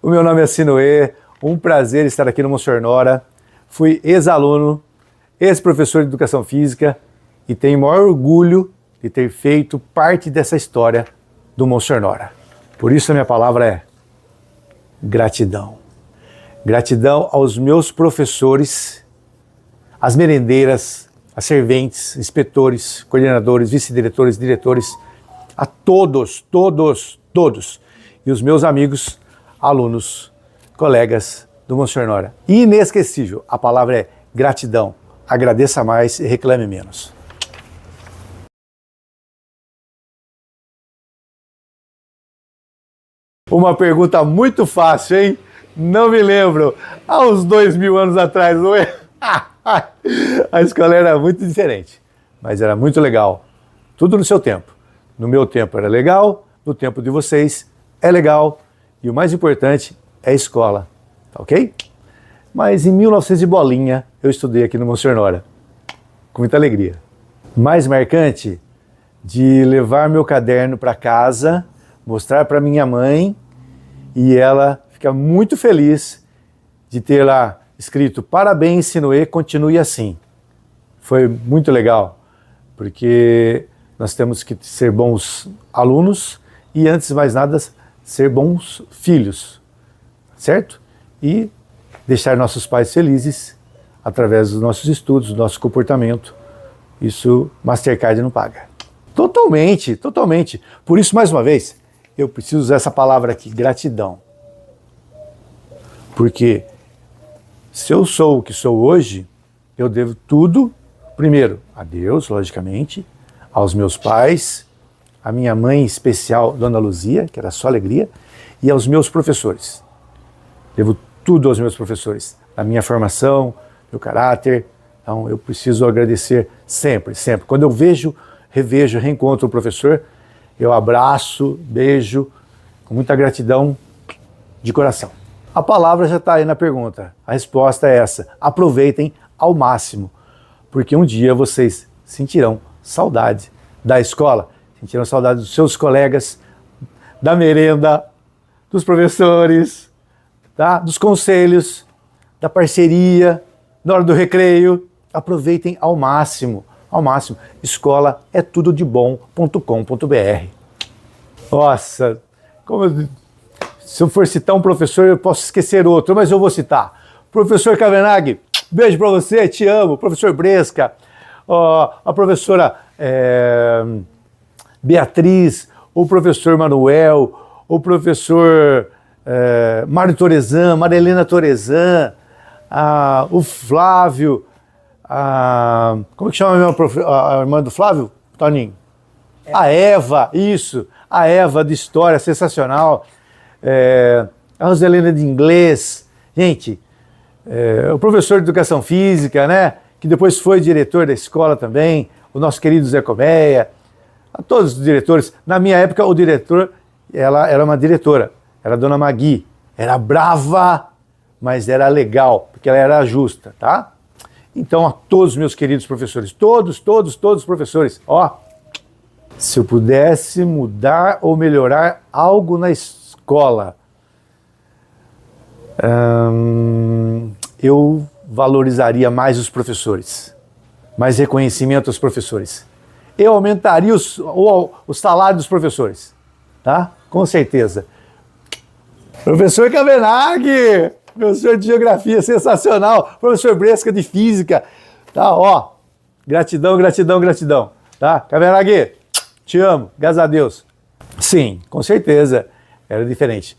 O meu nome é Sinoê, um prazer estar aqui no Monsenhor Nora. Fui ex-aluno, ex-professor de Educação Física e tenho o maior orgulho de ter feito parte dessa história do Monsenhor Nora. Por isso a minha palavra é gratidão. Gratidão aos meus professores, às merendeiras, às serventes, inspetores, coordenadores, vice-diretores, diretores, a todos. E os meus amigos, alunos, colegas do Monsenhor Nora. Inesquecível, a palavra é gratidão. Agradeça mais e reclame menos. Uma pergunta muito fácil, hein? Não me lembro. Há uns 2000 anos atrás, não é? A escola era muito diferente, mas era muito legal. Tudo no seu tempo. No meu tempo era legal, no tempo de vocês é legal. E o mais importante é a escola, tá ok? Mas em 1900 e bolinha eu estudei aqui no Monsenhor Nora, com muita alegria. Mais marcante, de levar meu caderno para casa, mostrar para minha mãe e ela fica muito feliz de ter lá escrito parabéns, Sinoê, continue assim. Foi muito legal, porque nós temos que ser bons alunos e antes de mais nada ser bons filhos, certo? E deixar nossos pais felizes através dos nossos estudos, do nosso comportamento. Isso Mastercard não paga. Totalmente. Por isso, mais uma vez, eu preciso usar essa palavra aqui, gratidão. Porque se eu sou o que sou hoje, eu devo tudo, primeiro, a Deus, logicamente, aos meus pais, a minha mãe especial, Dona Luzia, que era só alegria, e aos meus professores. Devo tudo aos meus professores, a minha formação, meu caráter. Então eu preciso agradecer sempre. Quando eu revejo, reencontro o professor, eu abraço, beijo, com muita gratidão de coração. A palavra já está aí na pergunta. A resposta é essa. Aproveitem ao máximo, porque um dia vocês sentirão saudade da escola, sentirão saudade dos seus colegas, da merenda, dos professores, tá? Dos conselhos, da parceria, na hora do recreio. Aproveitem ao máximo. Escola é tudo de bom.com.br. Nossa, se eu for citar um professor, eu posso esquecer outro, mas eu vou citar. Professor Kavenag, beijo pra você, te amo. Professor Bresca, a professora Beatriz, o professor Manuel, o professor Mário Torezan, Marilena Torezan, o Flávio, como que chama a irmã do Flávio, Toninho? A Eva, isso, a Eva de História, sensacional. A Roselena de Inglês, gente, o professor de Educação Física, né, que depois foi diretor da escola também, o nosso querido Zé Colmeia, a todos os diretores. Na minha época, o diretor, ela era uma diretora, era a Dona Magui, era brava, mas era legal, porque ela era justa, tá? Então, a todos os meus queridos professores, todos os professores, se eu pudesse mudar ou melhorar algo na escola, eu valorizaria mais os professores, mais reconhecimento aos professores. Eu aumentaria o salário dos professores, tá? Com certeza. Professor Kavenag, professor de geografia, sensacional. Professor Bresca de física, tá? Gratidão, tá? Kavenag, te amo, graças a Deus. Sim, com certeza, era diferente.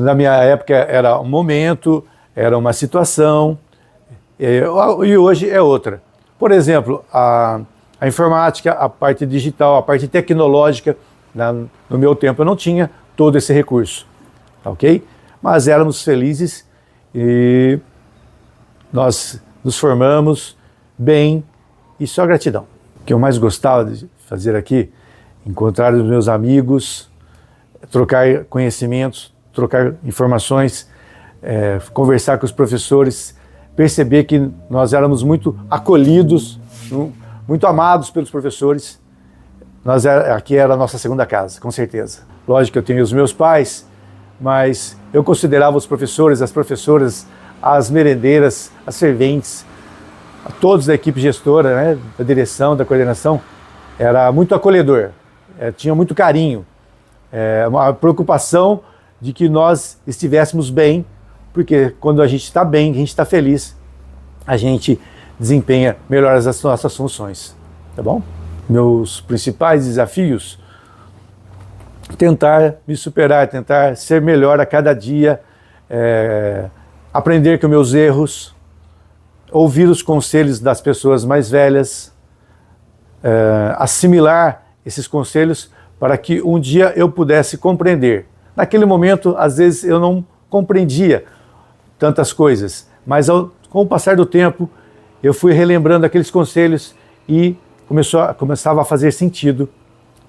Na minha época era um momento, era uma situação, e hoje é outra. Por exemplo, a informática, a parte digital, a parte tecnológica, no meu tempo eu não tinha todo esse recurso, tá ok? Mas éramos felizes e nós nos formamos bem e só gratidão. O que eu mais gostava de fazer aqui, encontrar os meus amigos, trocar conhecimentos, trocar informações, conversar com os professores, perceber que nós éramos muito acolhidos, muito amados pelos professores. Aqui era a nossa segunda casa, com certeza. Lógico que eu tenho os meus pais, mas eu considerava os professores, as professoras, as merendeiras, as serventes, todos da equipe gestora, né, da direção, da coordenação, era muito acolhedor, tinha muito carinho, uma preocupação de que nós estivéssemos bem, porque quando a gente está bem, a gente está feliz, a gente desempenha melhor as nossas funções, tá bom? Meus principais desafios: tentar me superar, tentar ser melhor a cada dia, aprender com meus erros, ouvir os conselhos das pessoas mais velhas, assimilar esses conselhos para que um dia eu pudesse compreender. Naquele momento, às vezes, eu não compreendia tantas coisas, mas com o passar do tempo, eu fui relembrando aqueles conselhos e começava a fazer sentido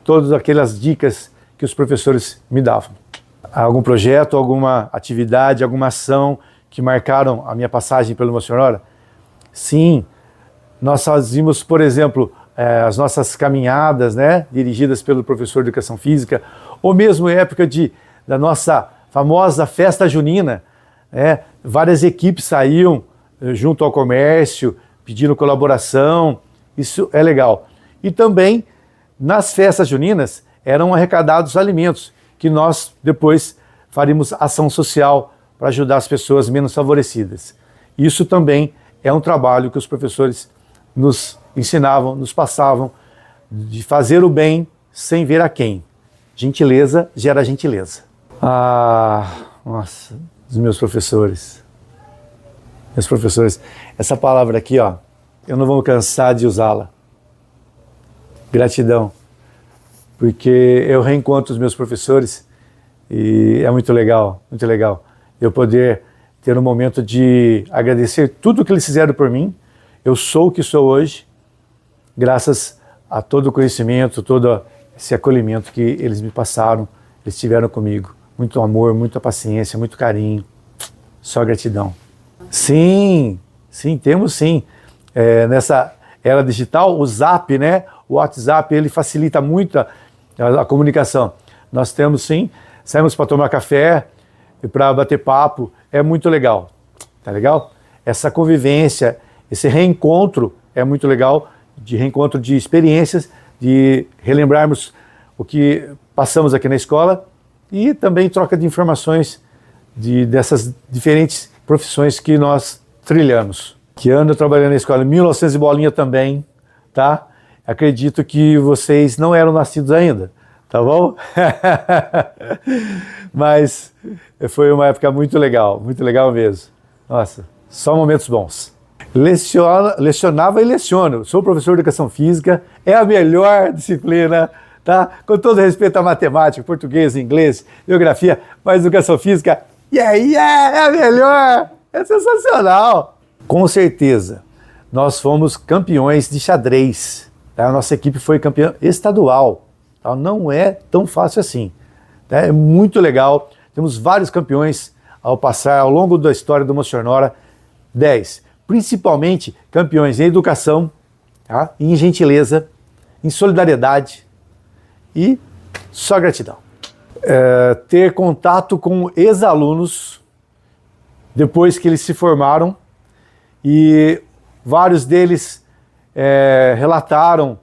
todas aquelas dicas que os professores me davam. Algum projeto, alguma atividade, alguma ação que marcaram a minha passagem pelo Monsenhor? Sim, nós fazíamos, por exemplo, as nossas caminhadas, né, dirigidas pelo professor de Educação Física, ou mesmo em época da nossa famosa festa junina, várias equipes saíam junto ao comércio, pedindo colaboração, isso é legal. E também, nas festas juninas, eram arrecadados alimentos, que nós depois faríamos ação social para ajudar as pessoas menos favorecidas. Isso também é um trabalho que os professores nos ensinavam, nos passavam, de fazer o bem sem ver a quem. Gentileza gera gentileza. Nossa, os meus professores. Meus professores. Essa palavra aqui, ó, eu não vou cansar de usá-la. Gratidão. Porque eu reencontro os meus professores e é muito legal eu poder ter um momento de agradecer tudo que eles fizeram por mim. Eu sou o que sou hoje, graças a todo o conhecimento, todo esse acolhimento que eles me passaram, eles tiveram comigo. Muito amor, muita paciência, muito carinho, só gratidão. Sim, temos sim. Nessa era digital, o Zap, né? O WhatsApp, ele facilita muito a comunicação. Nós temos sim, saímos para tomar café e para bater papo, é muito legal, tá legal? Essa convivência, esse reencontro é muito legal, de reencontro de experiências, de relembrarmos o que passamos aqui na escola e também troca de informações dessas diferentes profissões que nós trilhamos. Que ano eu trabalhei na escola? 1900 e bolinha também, tá? Acredito que vocês não eram nascidos ainda, tá bom? Mas foi uma época muito legal mesmo. Nossa, só momentos bons. Lecionava e leciono. Sou professor de Educação Física, é a melhor disciplina, tá? Com todo respeito à matemática, português, inglês, geografia, mas Educação Física, é a melhor, é sensacional. Com certeza, nós fomos campeões de xadrez. Tá? A nossa equipe foi campeã estadual. Tá? Não é tão fácil assim. Tá? É muito legal. Temos vários campeões ao longo da história do Monsenhor. 10. Principalmente campeões em educação, tá? Em gentileza, em solidariedade e só gratidão. Ter contato com ex-alunos depois que eles se formaram e vários deles relataram,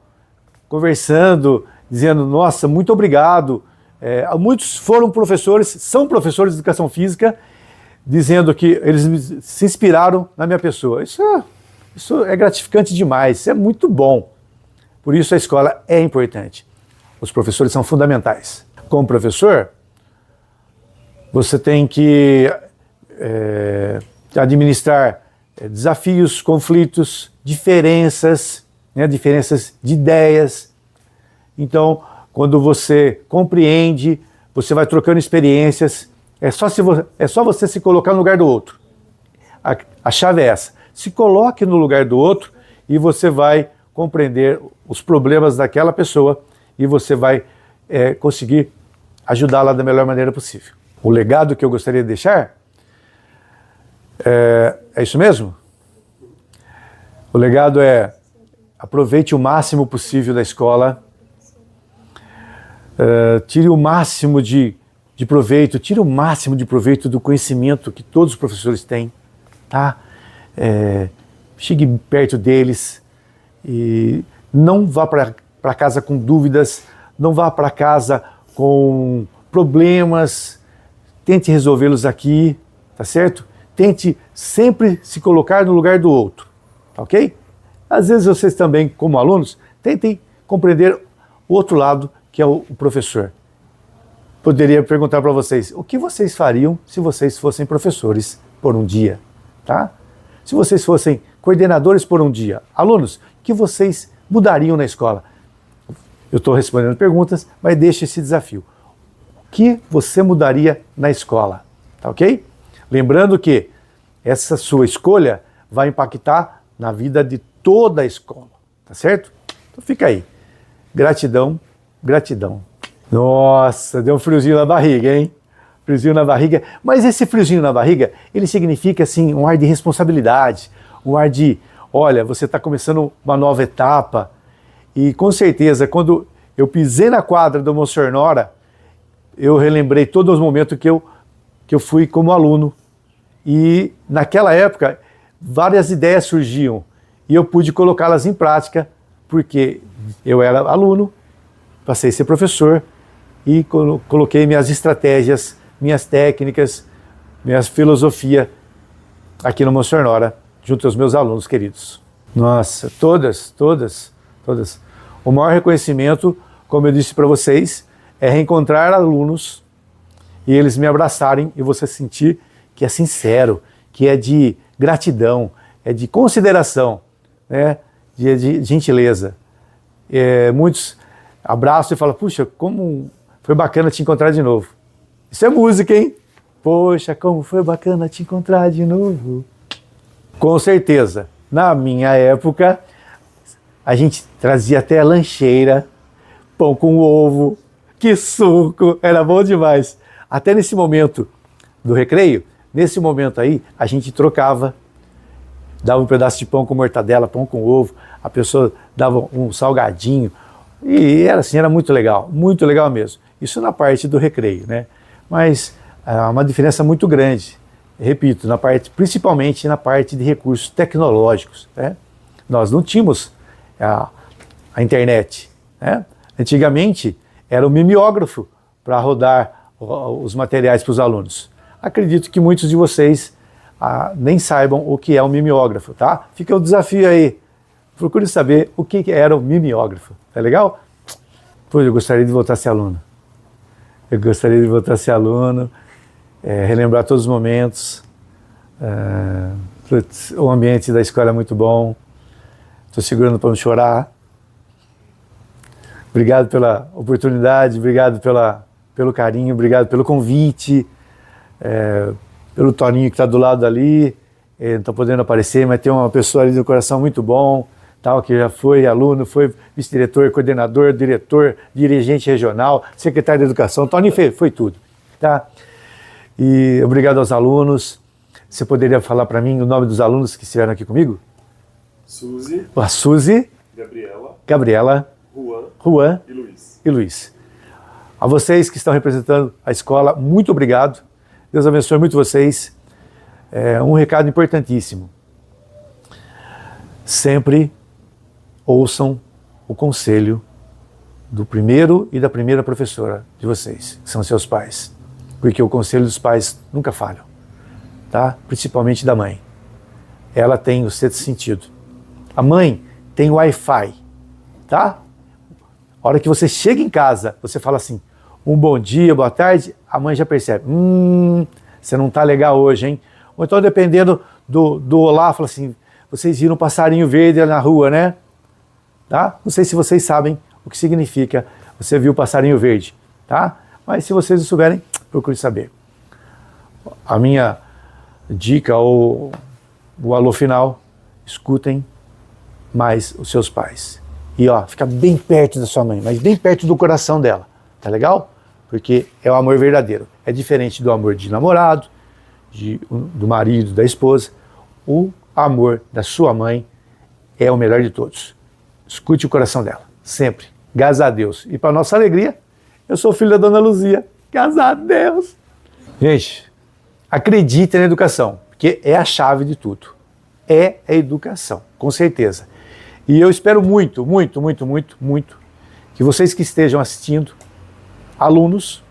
conversando, dizendo, nossa, muito obrigado. Muitos foram professores, são professores de Educação Física, dizendo que eles se inspiraram na minha pessoa. Isso é gratificante demais, isso é muito bom. Por isso a escola é importante. Os professores são fundamentais. Como professor, você tem que administrar desafios, conflitos, diferenças, né, diferenças de ideias. Então, quando você compreende, você vai trocando experiências. É só você se colocar no lugar do outro. A chave é essa. Se coloque no lugar do outro e você vai compreender os problemas daquela pessoa e você vai conseguir ajudá-la da melhor maneira possível. O legado que eu gostaria de deixar é isso mesmo? O legado é: aproveite o máximo possível da escola, tire o máximo de de proveito, tire o máximo de proveito do conhecimento que todos os professores têm, tá? Chegue perto deles e não vá para casa com dúvidas, não vá para casa com problemas, tente resolvê-los aqui, tá certo? Tente sempre se colocar no lugar do outro, tá ok? Às vezes vocês também, como alunos, tentem compreender o outro lado, que é o professor. Poderia perguntar para vocês, o que vocês fariam se vocês fossem professores por um dia, tá? Se vocês fossem coordenadores por um dia, alunos, o que vocês mudariam na escola? Eu estou respondendo perguntas, mas deixe esse desafio. O que você mudaria na escola? Tá ok? Lembrando que essa sua escolha vai impactar na vida de toda a escola, tá certo? Então fica aí. Gratidão, gratidão. Nossa, deu um friozinho na barriga, hein? Friozinho na barriga. Mas esse friozinho na barriga, ele significa, assim, um ar de responsabilidade, um ar de, olha, você está começando uma nova etapa. E com certeza, quando eu pisei na quadra do Monsenhor Nora, eu relembrei todos os momentos que eu fui como aluno. E naquela época, várias ideias surgiam e eu pude colocá-las em prática, porque eu era aluno, passei a ser professor e coloquei minhas estratégias, minhas técnicas, minha filosofia aqui no Monsenhor Nora, junto aos meus alunos queridos. Nossa, todas. O maior reconhecimento, como eu disse para vocês, é reencontrar alunos e eles me abraçarem e você sentir que é sincero, que é de gratidão, é de consideração, né? de gentileza. Muitos abraçam e falam, puxa, como foi bacana te encontrar de novo. Isso é música, hein? Poxa, como foi bacana te encontrar de novo. Com certeza, na minha época, a gente trazia até a lancheira, pão com ovo, que suco, era bom demais. Até nesse momento do recreio, nesse momento aí, a gente trocava, dava um pedaço de pão com mortadela, pão com ovo, a pessoa dava um salgadinho, e era assim, era muito legal mesmo. Isso na parte do recreio, né? Mas há uma diferença muito grande, repito, principalmente na parte de recursos tecnológicos, né? Nós não tínhamos a internet, né? Antigamente era o mimeógrafo para rodar os materiais para os alunos. Acredito que muitos de vocês nem saibam o que é um mimeógrafo, tá? Fica o desafio aí. Procure saber o que era o mimeógrafo. Tá legal? Pois eu gostaria de voltar a ser aluno. Relembrar todos os momentos. O ambiente da escola é muito bom. Estou segurando para não chorar. Obrigado pela oportunidade, obrigado pelo carinho, obrigado pelo convite, pelo Toninho que está do lado ali, não está podendo aparecer, mas tem uma pessoa ali do coração muito bom, tal, que já foi aluno, foi vice-diretor, coordenador, diretor, dirigente regional, secretário de educação, Toninho foi tudo, tá? E obrigado aos alunos. Você poderia falar para mim o nome dos alunos que estiveram aqui comigo? A Suzy, Gabriela, Juan e Luiz. A vocês que estão representando a escola, muito obrigado. Deus abençoe muito vocês. Um recado importantíssimo. Sempre ouçam o conselho do primeiro e da primeira professora de vocês, que são seus pais. Porque o conselho dos pais nunca falham, tá? Principalmente da mãe. Ela tem o sexto sentido. A mãe tem o Wi-Fi, tá? A hora que você chega em casa, você fala assim, um bom dia, boa tarde, a mãe já percebe, você não tá legal hoje, hein? Ou então, dependendo do olá, fala assim, vocês viram um passarinho verde na rua, né? Tá? Não sei se vocês sabem o que significa você viu o passarinho verde, tá? Mas se vocês não souberem, procure saber. A minha dica ou o alô final, escutem mais os seus pais. E fica bem perto da sua mãe, mas bem perto do coração dela, tá legal? Porque é o amor verdadeiro. É diferente do amor de namorado, do marido, da esposa. O amor da sua mãe é o melhor de todos. Escute o coração dela, sempre. Graças a Deus. E para nossa alegria, eu sou filho da Dona Luzia. Graças a Deus. Gente, acredite na educação, porque é a chave de tudo. É a educação, com certeza. E eu espero muito, muito, muito, muito, muito que vocês que estejam assistindo, alunos,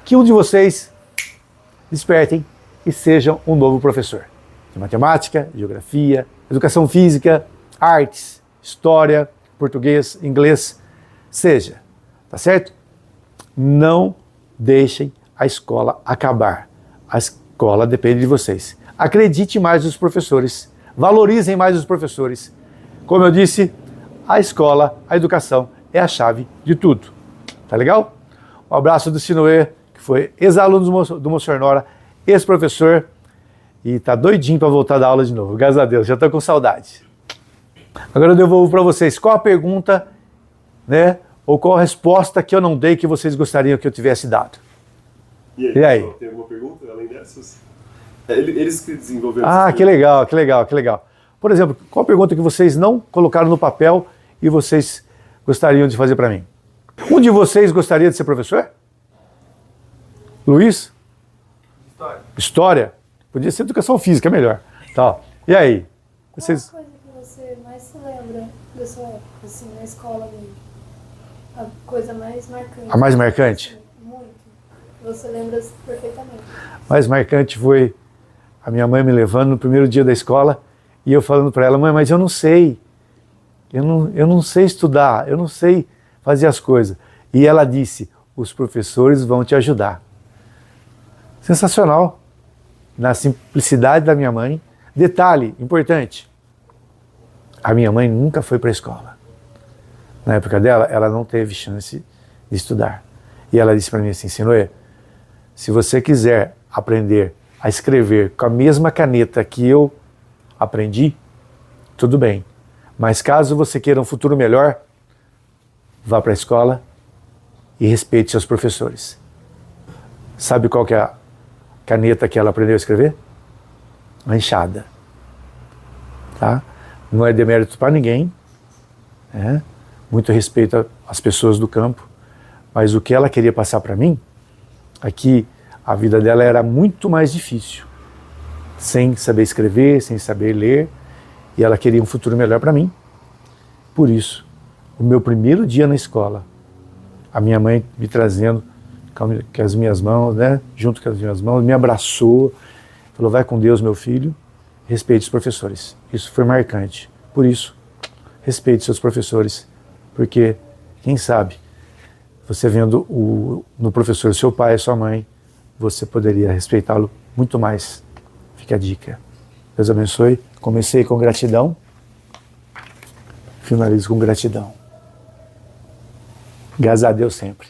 que um de vocês despertem e sejam um novo professor de matemática, geografia, educação física, artes, história, português, inglês, seja, tá certo? Não deixem a escola acabar. A escola depende de vocês. Acredite mais nos professores, valorizem mais os professores. Como eu disse, a escola, a educação é a chave de tudo. Tá legal? Um abraço do Sinoê, que foi ex-aluno do Monsenhor Nora, ex-professor, e tá doidinho para voltar da aula de novo. Graças a Deus, já tô com saudade. Agora eu devolvo para vocês qual a pergunta, né, ou qual a resposta que eu não dei que vocês gostariam que eu tivesse dado. E aí? Tem alguma pergunta além dessas? Eles que desenvolveram. Ah, que legal, que legal, que legal. Por exemplo, qual a pergunta que vocês não colocaram no papel e vocês gostariam de fazer para mim? Um de vocês gostaria de ser professor? Luiz? História. História? Podia ser educação física, é melhor. Tá. E aí? Vocês... Qual a coisa que você mais se lembra da sua época, assim, na escola mesmo? A coisa mais marcante. A mais marcante? Muito. Você lembra perfeitamente. A mais marcante foi a minha mãe me levando no primeiro dia da escola e eu falando para ela, mãe, mas eu não sei. Eu não sei estudar, eu não sei fazer as coisas. E ela disse, os professores vão te ajudar. Sensacional. Na simplicidade da minha mãe. Detalhe importante, a minha mãe nunca foi para a escola. Na época dela, ela não teve chance de estudar. E ela disse para mim assim, Sinoê, se você quiser aprender a escrever com a mesma caneta que eu aprendi, tudo bem. Mas caso você queira um futuro melhor, vá para a escola e respeite seus professores. Sabe qual que é a caneta que ela aprendeu a escrever? Uma enxada. Tá? Não é demérito para ninguém, né? Muito respeito às pessoas do campo, mas o que ela queria passar para mim é que a vida dela era muito mais difícil, sem saber escrever, sem saber ler, e ela queria um futuro melhor para mim. Por isso, o meu primeiro dia na escola, a minha mãe me trazendo com as minhas mãos, né, junto com as minhas mãos, me abraçou, falou, vai com Deus, meu filho, respeite os professores. Isso foi marcante. Por isso, respeite seus professores, porque, quem sabe, você vendo no professor seu pai, sua mãe, você poderia respeitá-lo muito mais. Fica a dica. Deus abençoe. Comecei com gratidão, finalizo com gratidão. Graças a Deus sempre.